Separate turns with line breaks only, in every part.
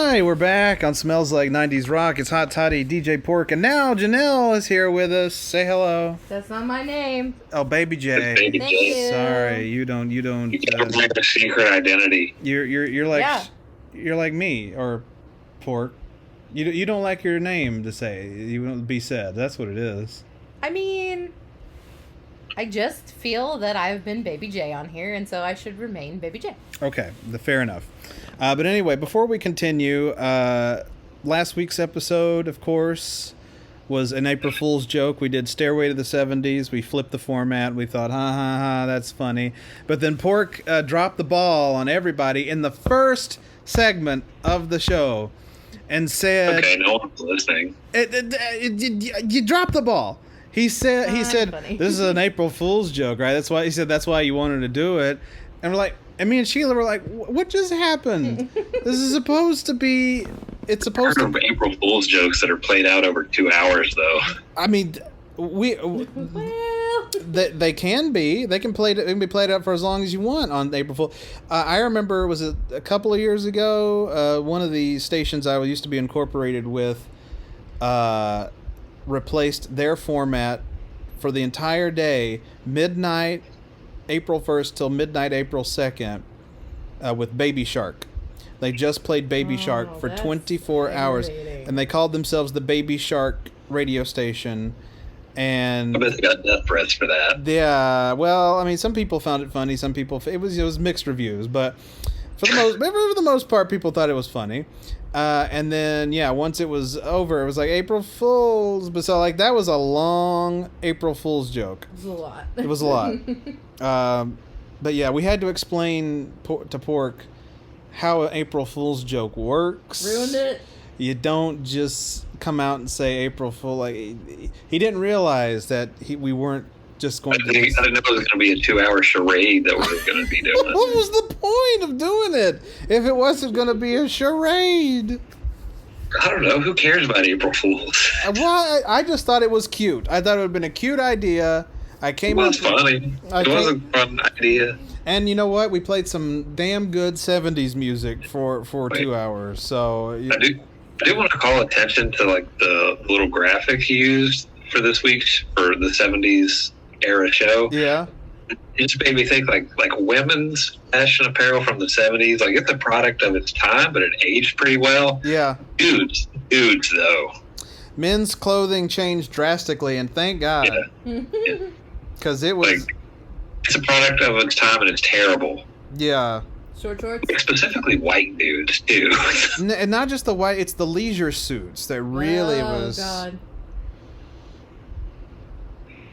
right, we're back on Smells Like 90's Rock. It's Hot Toddy, DJ P.O.R.C, and now Janelle is here with us. Say hello.
That's not my name.
Oh, Baby J.
Baby
Thank
J.
you.
Sorry, you don't.
You don't have a secret identity.
You're like
Yeah.
you're like me or P.O.R.C. You don't like your name to say. You want to be said. That's what it is.
I mean, I just feel that I've been Baby J on here, and so I should remain Baby J.
Okay, fair enough. But anyway, before we continue, last week's episode, of course, was an April Fool's joke. We did Stairway to the 70s. We flipped the format. We thought, ha, ha, ha, that's funny. But then P.O.R.C dropped the ball on everybody in the first segment of the show and said...
Okay, no one's listening.
You dropped the ball. He said,
funny.
this is an April Fool's joke, right? That's why he said that's why you wanted to do it. And we're like... And me and Sheila were like, what just happened? This is supposed to be... It's supposed to be...
April Fool's jokes that are played out over 2 hours, though.
I mean,
Well,
they can be. They can be played out for as long as you want on April Fool. I remember, was it a couple of years ago, one of the stations I used to be incorporated with replaced their format for the entire day, midnight April 1st till midnight April 2nd, with Baby Shark. They just played Baby Shark for 24 hours, and they called themselves the Baby Shark radio station. And
I bet they got death threats for that.
yeah, well, I mean, some people found it funny. Some people it was mixed reviews, but for the most part, people thought it was funny. And then once it was over, it was like April Fools. But so that was a long April Fool's joke.
it was a lot.
It was a lot. But yeah, we had to explain to P.O.R.C how an April Fool's joke works.
Ruined it.
You don't just come out and say April Fool. He didn't realize that we weren't just going to...
I didn't know it was going to be a 2-hour charade that we were going to be doing.
What was the point of doing it if it wasn't going to be a charade?
I don't know. Who cares about April Fools?
Well, I just thought it was cute. I thought it would have been a cute idea. It
was funny. It was a fun idea.
And you know what? We played some damn good 70s music for 2 hours. So
I do want to call attention to the little graphic he used for this week's for the 70s era show.
Yeah.
It just made me think like women's fashion apparel from the 70s. It's a product of its time, but it aged pretty well.
Yeah.
Dudes though.
Men's clothing changed drastically, and thank God.
Yeah.
Because it was...
it's a product of its time, and it's terrible.
Yeah.
Short shorts.
Specifically white dudes, too.
And not just the white, it's the leisure suits that really was...
Oh,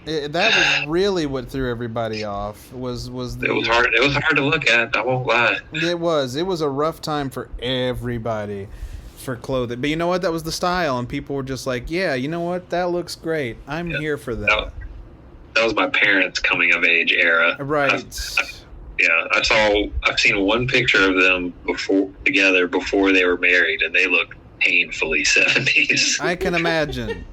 God.
That was really what threw everybody off. It was
hard. It was hard to look at. I won't lie.
It was a rough time for everybody for clothing. But you know what? That was the style, and people were just like, "Yeah, you know what? That looks great. I'm here for that."
That was my parents' coming of age era.
Right.
I've seen one picture of them before they were married, and they look painfully 70s.
I can imagine.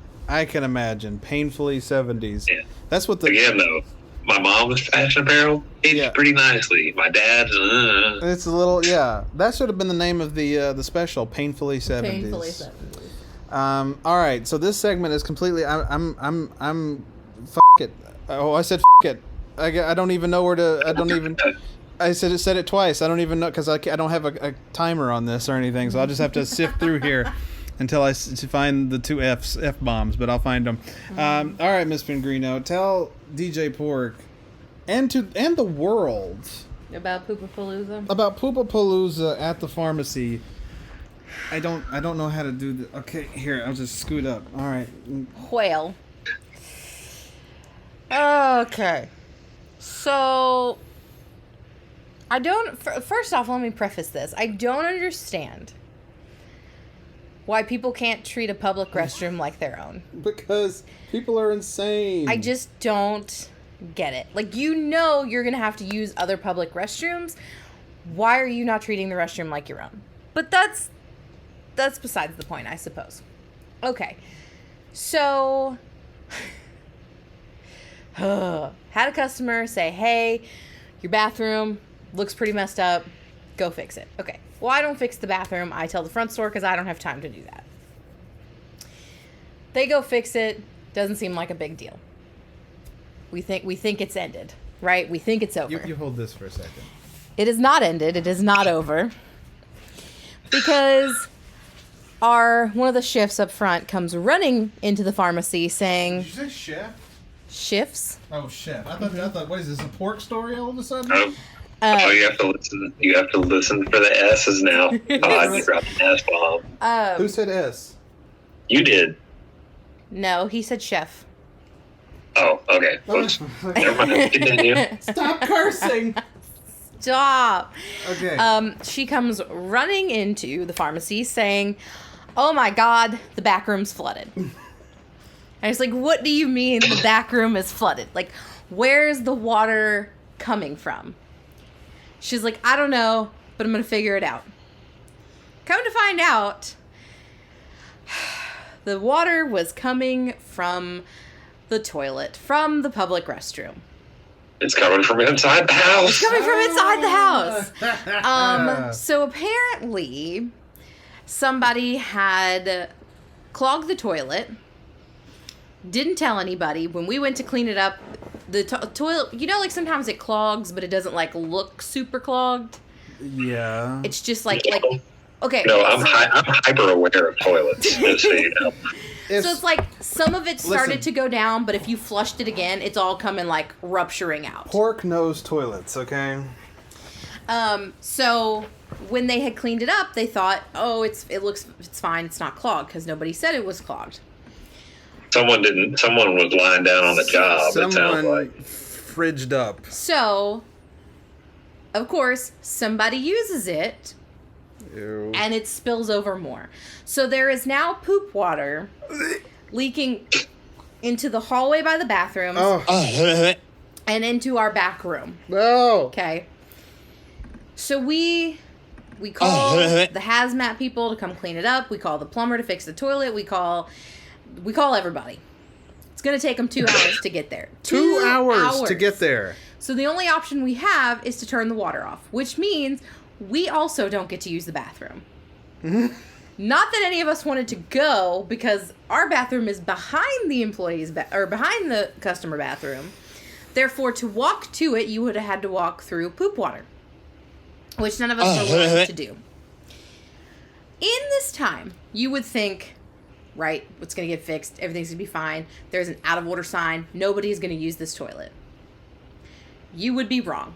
Painfully 70s.
Yeah.
That's what
Again, though, my mom's fashion apparel aged pretty nicely. My dad's...
It's a little... Yeah. That should have been the name of the special, Painfully 70s.
Painfully 70s.
All right. So this segment is completely... I'm f*** it. Oh, I said f*** it. I don't even know where to... I don't even... I said it twice. I don't even know because I don't have a timer on this or anything, so I'll just have to sift through here until I find the two F-bombs, but I'll find them. All right, Miss Pingrino, tell DJ P.O.R.C and the world
About Poopapalooza?
About Poopapalooza at the pharmacy. I don't know how to do this. Okay, here, I'll just scoot up. All right.
Whale. Okay. So... First off, let me preface this. I don't understand why people can't treat a public restroom like their own.
Because people are insane.
I just don't get it. You're going to have to use other public restrooms. Why are you not treating the restroom like your own? But that's besides the point, I suppose. Okay. So, had a customer say, hey, your bathroom looks pretty messed up. Go fix it. Okay. Well, I don't fix the bathroom. I tell the front store because I don't have time to do that. They go fix it. Doesn't seem like a big deal. We think it's ended, right? We think it's over.
You hold this for a second.
It is not ended. It is not over. Because one of the shifts up front comes running into the pharmacy saying...
Did you say chef?
Shifts?
Oh, chef. I thought, what is this, a pork story all of a sudden?
Oh, you have to listen. You have to listen for the S's now. God, you dropped an S bomb.
Who said S?
You did.
No, he said chef.
Oh, okay. Oops. Never mind. Continue.
Stop cursing!
Stop.
Okay.
She comes running into the pharmacy saying, "Oh my God, the back room's flooded." And it's like, what do you mean the back room is flooded? Like, where's the water coming from? She's like, I don't know, but I'm going to figure it out. Come to find out, the water was coming from the toilet, from the public restroom.
It's coming from inside the house.
It's coming from inside the house. So apparently, somebody had clogged the toilet, didn't tell anybody. When we went to clean it up, the toilet, you know, like sometimes it clogs, but it doesn't like look super clogged.
Yeah.
It's just like okay.
No, I'm hyper aware of toilets. Just so you know.
So it's like some of it started to go down, but if you flushed it again, it's all coming like rupturing out.
Pork nose toilets, okay?
So when they had cleaned it up, they thought, oh, it's fine, it's not clogged, because nobody said it was clogged.
Someone was lying down on the job, it sounds like.
Fridged up.
So, of course, somebody uses it,
Ew.
and it spills over more. So there is now poop water leaking into the hallway by the bathrooms and into our back room.
No.
Okay. So we call the hazmat people to come clean it up. We call the plumber to fix the toilet. We call everybody. It's going to take them 2 hours to get there.
2 hours to get there.
So the only option we have is to turn the water off, which means we also don't get to use the bathroom. Not that any of us wanted to go, because our bathroom is behind the employee's or behind the customer bathroom. Therefore, to walk to it, you would have had to walk through poop water, which none of us were willing to do. In this time, you would think, right, it's going to get fixed, everything's going to be fine, there's an out of order sign, nobody is going to use this toilet. You would be wrong.